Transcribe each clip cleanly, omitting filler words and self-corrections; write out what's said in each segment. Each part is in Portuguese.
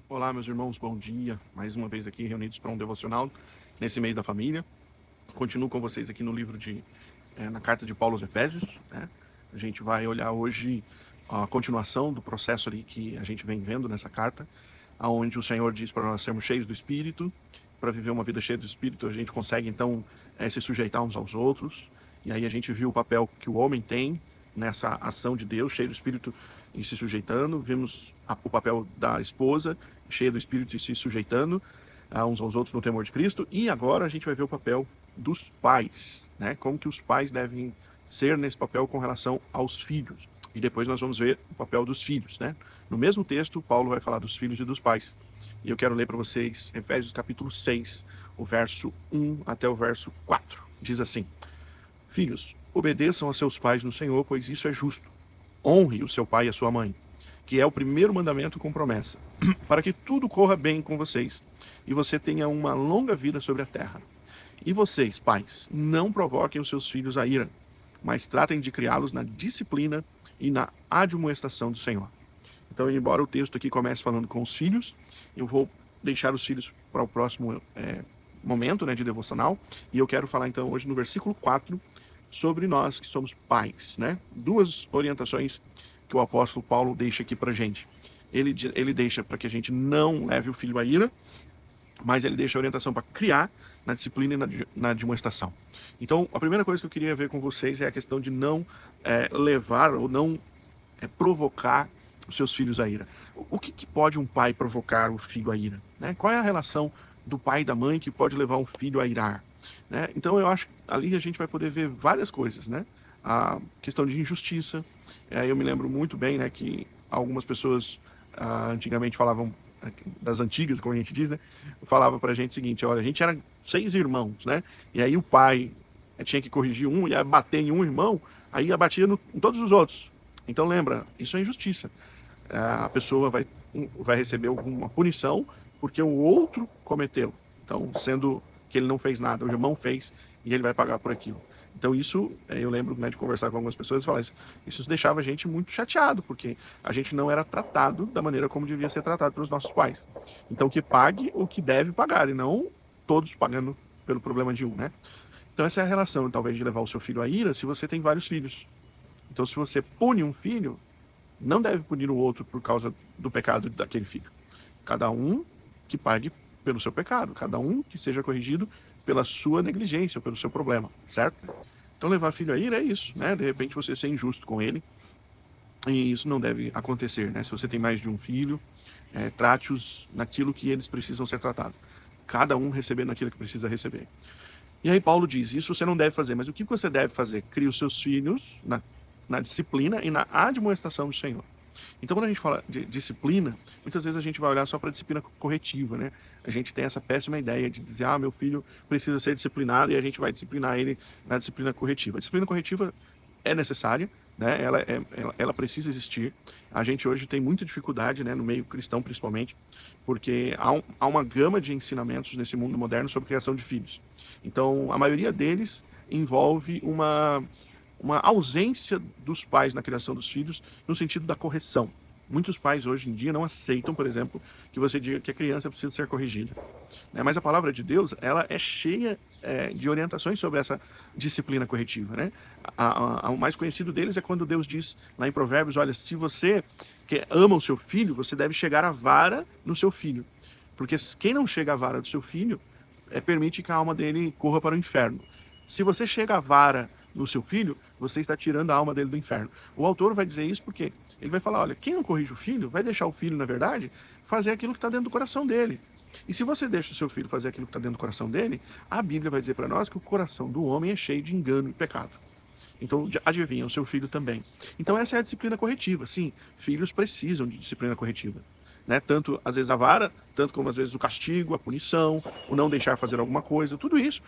Olá, meus irmãos, bom dia. Mais uma vez aqui reunidos para um devocional nesse mês da família. Continuo com vocês aqui no livro na carta de Paulo aos Efésios, né? A gente vai olhar hoje a continuação do processo ali que a gente vem vendo nessa carta, aonde o Senhor diz para nós sermos cheios do Espírito. Para viver uma vida cheia do Espírito, a gente consegue então se sujeitar uns aos outros. E aí a gente viu o papel que o homem tem nessa ação de Deus, cheio do Espírito e se sujeitando. Vimos o papel da esposa, cheia do Espírito e se sujeitando uns aos outros no temor de Cristo. E agora a gente vai ver o papel dos pais, né? Como que os pais devem ser nesse papel com relação aos filhos. E depois nós vamos ver o papel dos filhos, né? No mesmo texto, Paulo vai falar dos filhos e dos pais. E eu quero ler para vocês Efésios capítulo 6, o verso 1 até o verso 4. Diz assim: Filhos, obedeçam a seus pais no Senhor, pois isso é justo. Honre o seu pai e a sua mãe, que é o primeiro mandamento com promessa, para que tudo corra bem com vocês e você tenha uma longa vida sobre a terra. E vocês, pais, não provoquem os seus filhos a ira, mas tratem de criá-los na disciplina e na admoestação do Senhor. Então, embora o texto aqui comece falando com os filhos, eu vou deixar os filhos para o próximo momento, né, de devocional. E eu quero falar então hoje no versículo 4 sobre nós que somos pais, né? Duas orientações que o apóstolo Paulo deixa aqui para gente. Ele deixa para que a gente não leve o filho à ira, mas ele deixa a orientação para criar na disciplina e na admoestação. Então, a primeira coisa que eu queria ver com vocês é a questão de não levar ou não provocar os seus filhos à ira. O que pode um pai provocar o filho à ira? Né? Qual é a relação do pai e da mãe que pode levar um filho a irar? Né? Então, eu acho que ali a gente vai poder ver várias coisas, né? A questão de injustiça. Eu me lembro muito bem, né, que algumas pessoas antigamente falavam, das antigas, como a gente diz, né, falava pra gente o seguinte: olha, a gente era 6 irmãos, né, e aí o pai tinha que corrigir um, ia bater em um irmão, aí ia bater em todos os outros. Então lembra, isso é injustiça. A pessoa vai receber alguma punição porque o outro cometeu. Então, sendo que ele não fez nada, o irmão fez e ele vai pagar por aquilo. Então isso, eu lembro, né, de conversar com algumas pessoas e falar isso deixava a gente muito chateado, porque a gente não era tratado da maneira como devia ser tratado pelos nossos pais. Então que pague o que deve pagar, e não todos pagando pelo problema de um, né? Então essa é a relação, talvez, de levar o seu filho à ira se você tem vários filhos. Então se você pune um filho, não deve punir o outro por causa do pecado daquele filho. Cada um que pague pelo seu pecado, cada um que seja corrigido pela sua negligência ou pelo seu problema, certo? Então levar filho a ira é isso, né? De repente você ser injusto com ele, e isso não deve acontecer, né? Se você tem mais de um filho, trate-os naquilo que eles precisam ser tratados. Cada um recebendo aquilo que precisa receber. E aí Paulo diz, isso você não deve fazer, mas o que você deve fazer? Crie os seus filhos na disciplina e na admoestação do Senhor. Então, quando a gente fala de disciplina, muitas vezes a gente vai olhar só para a disciplina corretiva, né? A gente tem essa péssima ideia de dizer, meu filho precisa ser disciplinado e a gente vai disciplinar ele na disciplina corretiva. A disciplina corretiva é necessária, né? Ela precisa existir. A gente hoje tem muita dificuldade, né, no meio cristão principalmente, porque há uma gama de ensinamentos nesse mundo moderno sobre criação de filhos. Então, a maioria deles envolve uma ausência dos pais na criação dos filhos, no sentido da correção. Muitos pais hoje em dia não aceitam, por exemplo, que você diga que a criança precisa ser corrigida. Mas a palavra de Deus, ela é cheia de orientações sobre essa disciplina corretiva. Né? O mais conhecido deles é quando Deus diz lá em Provérbios, olha, se você ama o seu filho, você deve chegar à vara no seu filho. Porque quem não chega à vara do seu filho, permite que a alma dele corra para o inferno. Se você chega à vara no seu filho, você está tirando a alma dele do inferno. O autor vai dizer isso porque ele vai falar, olha, quem não corrige o filho, vai deixar o filho, na verdade, fazer aquilo que está dentro do coração dele. E se você deixa o seu filho fazer aquilo que está dentro do coração dele, a Bíblia vai dizer para nós que o coração do homem é cheio de engano e pecado. Então, adivinha, o seu filho também. Então, essa é a disciplina corretiva. Sim, filhos precisam de disciplina corretiva. Né? Tanto, às vezes, a vara, tanto como, às vezes, o castigo, a punição, o não deixar fazer alguma coisa, tudo isso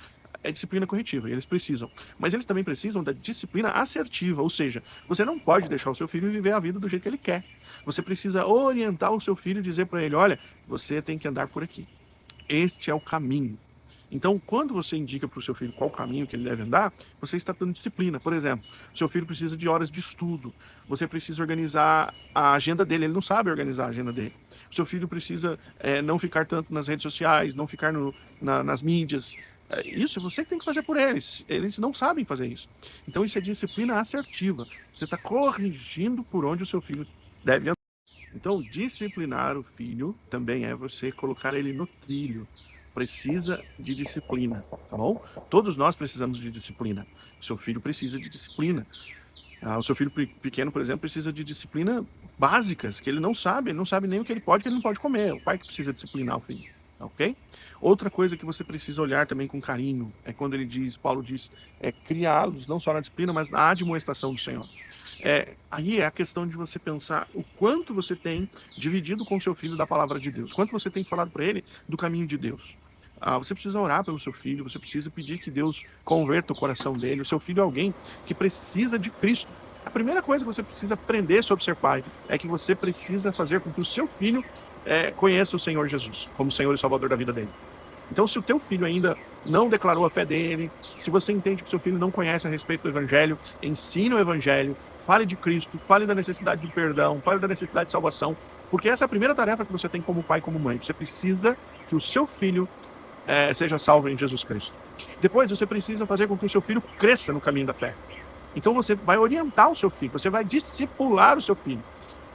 é disciplina corretiva, e eles precisam. Mas eles também precisam da disciplina assertiva, ou seja, você não pode deixar o seu filho viver a vida do jeito que ele quer. Você precisa orientar o seu filho e dizer para ele, olha, você tem que andar por aqui. Este é o caminho. Então, quando você indica para o seu filho qual caminho que ele deve andar, você está dando disciplina. Por exemplo, seu filho precisa de horas de estudo, você precisa organizar a agenda dele, ele não sabe organizar a agenda dele. O seu filho precisa não ficar tanto nas redes sociais, não ficar nas mídias. Isso você que tem que fazer por eles não sabem fazer isso. Então, isso é disciplina assertiva. Você está corrigindo por onde o seu filho deve andar. Então, disciplinar o filho também é você colocar ele no trilho. Precisa de disciplina, tá bom? Todos nós precisamos de disciplina. O seu filho precisa de disciplina. O seu filho pequeno, por exemplo, precisa de disciplina básicas, que ele não sabe nem o que ele pode e o que ele não pode comer. O pai que precisa disciplinar o filho, ok? Outra coisa que você precisa olhar também com carinho, é quando Paulo diz, criá-los, não só na disciplina, mas na admoestação do Senhor. Aí é a questão de você pensar o quanto você tem dividido com seu filho da palavra de Deus, quanto você tem falado para ele do caminho de Deus. Você precisa orar pelo seu filho, você precisa pedir que Deus converta o coração dele. O seu filho é alguém que precisa de Cristo. A primeira coisa que você precisa aprender sobre ser pai é que você precisa fazer com que o seu filho conheça o Senhor Jesus como Senhor e Salvador da vida dele. Então, se o teu filho ainda não declarou a fé dele, se você entende que o seu filho não conhece a respeito do Evangelho, ensine o Evangelho, fale de Cristo, fale da necessidade de perdão, fale da necessidade de salvação, porque essa é a primeira tarefa que você tem como pai e como mãe. Você precisa que o seu filho seja salvo em Jesus Cristo. Depois, você precisa fazer com que o seu filho cresça no caminho da fé. Então, você vai orientar o seu filho, você vai discipular o seu filho.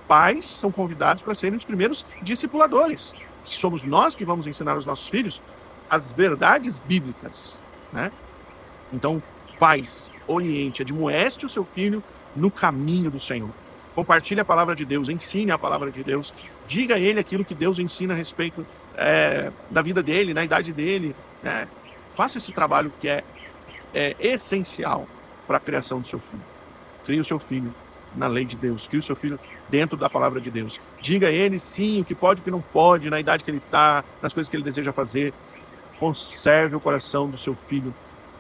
Pais são convidados para serem os primeiros discipuladores. Somos nós que vamos ensinar aos nossos filhos as verdades bíblicas, né? Então, pais, oriente, admoeste o seu filho no caminho do Senhor. Compartilhe a palavra de Deus, ensine a palavra de Deus, diga a ele aquilo que Deus ensina a respeito da vida dele, na idade dele, né? Faça esse trabalho que é essencial para a criação do seu filho. Crie o seu filho na lei de Deus, crie o seu filho dentro da palavra de Deus. Diga a ele, sim, o que pode e o que não pode, na idade que ele está, nas coisas que ele deseja fazer. Conserve o coração do seu filho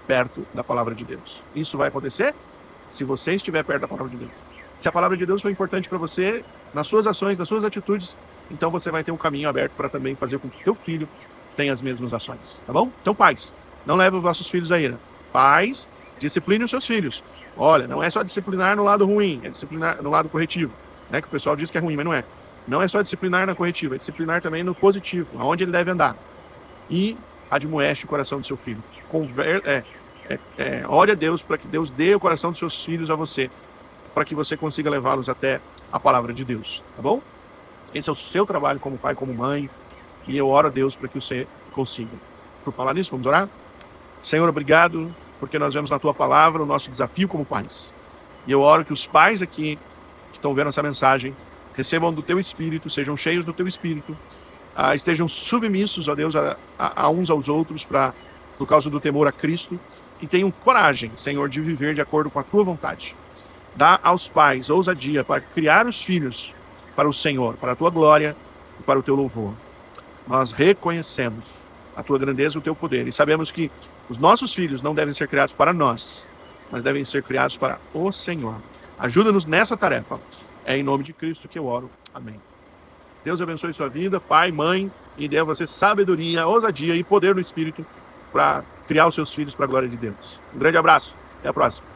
perto da palavra de Deus. Isso vai acontecer se você estiver perto da palavra de Deus. Se a palavra de Deus foi importante para você, nas suas ações, nas suas atitudes, então você vai ter um caminho aberto para também fazer com que o teu filho tenha as mesmas ações, tá bom? Então, pais, não levem os vossos filhos à ira. Pais, disciplinem os seus filhos. Olha, não é só disciplinar no lado ruim, é disciplinar no lado corretivo, né? Que o pessoal diz que é ruim, mas não é. Não é só disciplinar na corretiva, é disciplinar também no positivo, aonde ele deve andar. E admoeste o coração do seu filho. Ore a Deus para que Deus dê o coração dos seus filhos a você, para que você consiga levá-los até a palavra de Deus, tá bom? Esse é o seu trabalho como pai, como mãe, e eu oro a Deus para que você consiga. Por falar nisso, vamos orar? Senhor, obrigado, porque nós vemos na Tua palavra o nosso desafio como pais. E eu oro que os pais aqui, que estão vendo essa mensagem, recebam do Teu Espírito, sejam cheios do Teu Espírito, estejam submissos, ó Deus, a uns aos outros, por causa do temor a Cristo, e tenham coragem, Senhor, de viver de acordo com a Tua vontade. Dá aos pais ousadia para criar os filhos para o Senhor, para a Tua glória e para o Teu louvor. Nós reconhecemos a Tua grandeza e o Teu poder, e sabemos que os nossos filhos não devem ser criados para nós, mas devem ser criados para o Senhor. Ajuda-nos nessa tarefa. É em nome de Cristo que eu oro. Amém. Deus abençoe sua vida, pai, mãe, e dê a você sabedoria, ousadia e poder no Espírito para criar os seus filhos para a glória de Deus. Um grande abraço. Até a próxima.